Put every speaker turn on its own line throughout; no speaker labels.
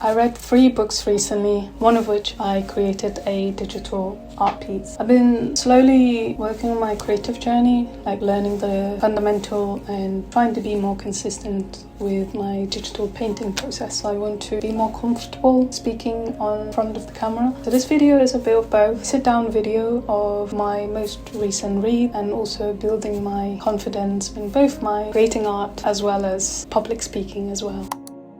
I read 3 books recently, one of which I created a digital art piece. I've been slowly working on my creative journey, like learning the fundamental and trying to be more consistent with my digital painting process. I want to be more comfortable speaking on front of the camera. So this video is a bit of both. A sit-down video of my most recent read and also building my confidence in both my creating art as well as public speaking as well.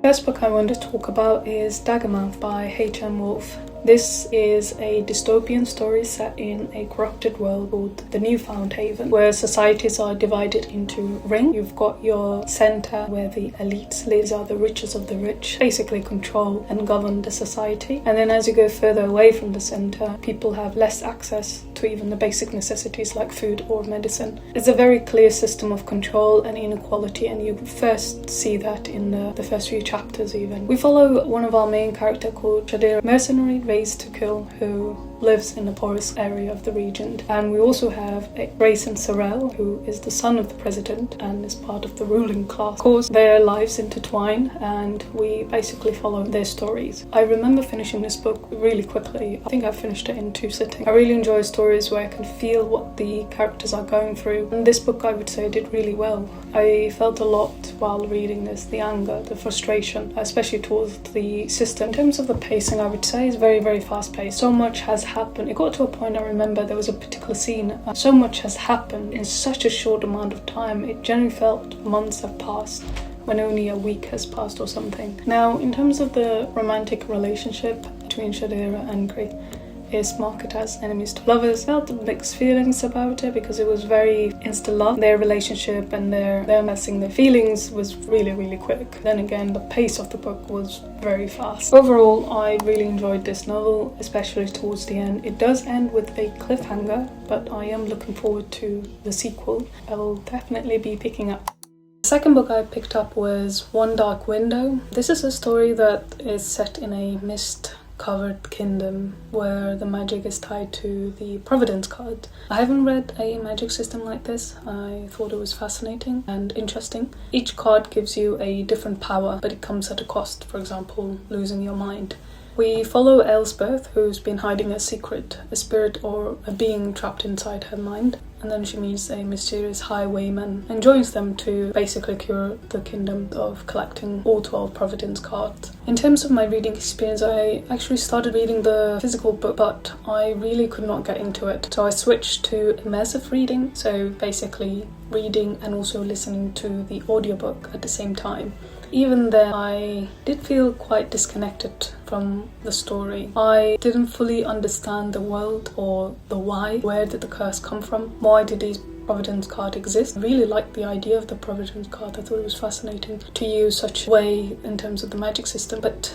The first book I want to talk about is Daggermouth by H.M. Wolf. This is a dystopian story set in a corrupted world called the Newfound Haven, where societies are divided into rings. You've got your center where the elites live, are the richest of the rich, basically control and govern the society. And then as you go further away from the center, people have less access to even the basic necessities like food or medicine. It's a very clear system of control and inequality, and you first see that in the first few chapters even. We follow one of our main characters called Shadira, mercenary raised to kill, who lives in the poorest area of the region. And we also have Grayson Sorrell, who is the son of the president and is part of the ruling class. Of course, their lives intertwine and we basically follow their stories. I remember finishing this book really quickly. I think I finished it in 2 sittings. I really enjoy stories where I can feel what the characters are going through. And this book, I would say, did really well. I felt a lot while reading this, the anger, the frustration, especially towards the system. In terms of the pacing, I would say it's very, very fast-paced. So much has happened. It got to a point, I remember there was a particular scene, so much has happened in such a short amount of time. It generally felt months have passed when only a week has passed or something. Now, in terms of the romantic relationship between Shadira and Gray, is marketed as enemies to lovers. I felt mixed feelings about it because it was very insta-love. Their relationship and their messing their feelings was really, really quick. Then again, the pace of the book was very fast. Overall, I really enjoyed this novel, especially towards the end. It does end with a cliffhanger, but I am looking forward to the sequel. I will definitely be picking up. The second book I picked up was One Dark Window. This is a story that is set in a mist-covered kingdom where the magic is tied to the Providence card. I haven't read a magic system like this. I thought it was fascinating and interesting. Each card gives you a different power, but it comes at a cost. For example, losing your mind. We follow Elspeth, who's been hiding a secret, a spirit or a being trapped inside her mind. And then she meets a mysterious highwayman and joins them to basically cure the kingdom of collecting all 12 Providence cards. In terms of my reading experience, I actually started reading the physical book, but I really could not get into it. So I switched to immersive reading, so basically reading and also listening to the audiobook at the same time. Even then, I did feel quite disconnected from the story. I didn't fully understand the world or the why. Where did the curse come from? Why did these Providence card exist? I really liked the idea of the Providence card. I thought it was fascinating to use such a way in terms of the magic system, but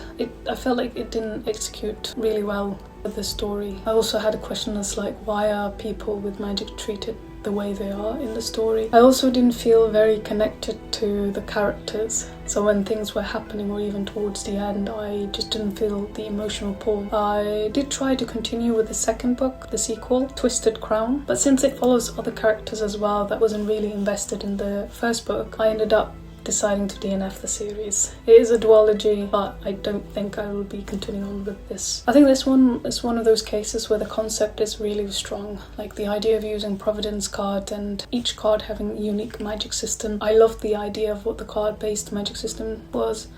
I felt like it didn't execute really well with the story. I also had a question that's like, why are people with magic treated the way they are in the story? I also didn't feel very connected to the characters. So when things were happening or even towards the end, I just didn't feel the emotional pull. I did try to continue with the second book, the sequel, Twisted Crown, but since it follows other characters as well that wasn't really invested in the first book, I ended up deciding to DNF the series. It is a duology, but I don't think I will be continuing on with this. I think this one is one of those cases where the concept is really strong, like the idea of using Providence cards and each card having a unique magic system. I loved the idea of what the card-based magic system was,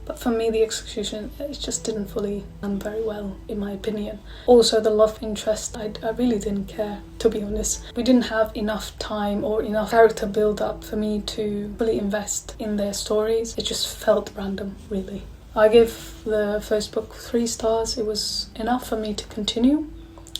but for me the execution, it just didn't fully land very well in my opinion. Also the love interest, I really didn't care, to be honest. We didn't have enough time or enough character build up for me to fully invest in their stories. It just felt random, really. I gave the first book 3 stars. It was enough for me to continue.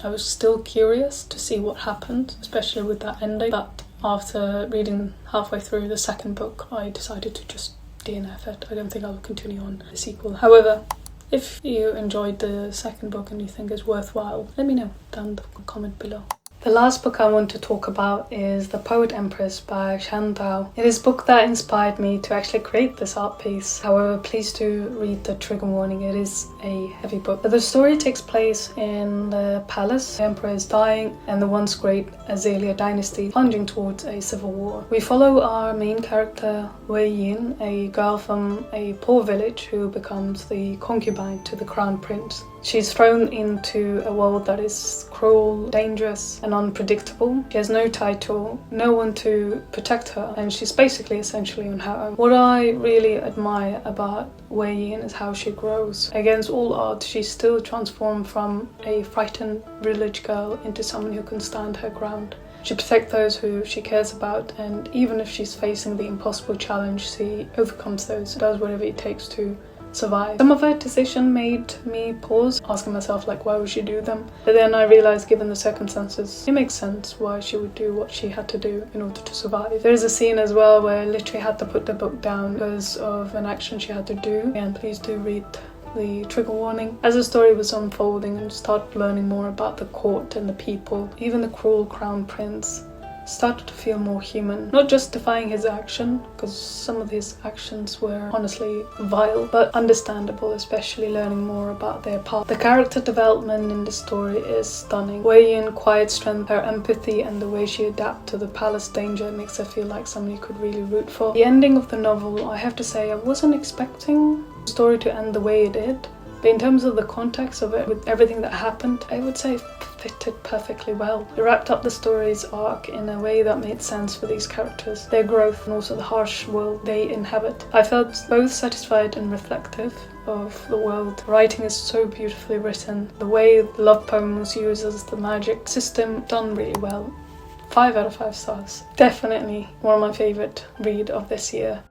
I was still curious to see what happened, especially with that ending, but after reading halfway through the second book, I decided to just DNF it. I don't think I will continue on the sequel. However, if you enjoyed the second book and you think it's worthwhile, let me know down in the comment below. The last book I want to talk about is The Poet Empress by Shan Dao. It is a book that inspired me to actually create this art piece. However, please do read the trigger warning, it is a heavy book. But the story takes place in the palace. The emperor is dying and the once great Azalea dynasty plunging towards a civil war. We follow our main character Wei Yin, a girl from a poor village who becomes the concubine to the crown prince. She's thrown into a world that is cruel, dangerous, and unpredictable. She has no title, no one to protect her, and she's basically essentially on her own. What I really admire about Wei Yin is how she grows. Against all odds, she's still transformed from a frightened village girl into someone who can stand her ground. She protects those who she cares about, and even if she's facing the impossible challenge, she overcomes those, does whatever it takes to survive. Some of her decisions made me pause, asking myself like, why would she do them? But then I realized, given the circumstances, it makes sense why she would do what she had to do in order to survive. There is a scene as well where I literally had to put the book down because of an action she had to do, and please do read the trigger warning. As the story was unfolding and started learning more about the court and the people, even the cruel crown prince started to feel more human. Not justifying his action, because some of his actions were honestly vile, but understandable, especially learning more about their path. The character development in the story is stunning. Wei Yin, quiet strength, her empathy, and the way she adapts to the palace danger makes her feel like someone you could really root for. The ending of the novel, I have to say, I wasn't expecting the story to end the way it did. But in terms of the context of it, with everything that happened, I would say it fitted perfectly well. It wrapped up the story's arc in a way that made sense for these characters, their growth, and also the harsh world they inhabit. I felt both satisfied and reflective of the world. The writing is so beautifully written. The way the love poem was used as the magic system, done really well. 5 out of 5 stars. Definitely one of my favorite read of this year.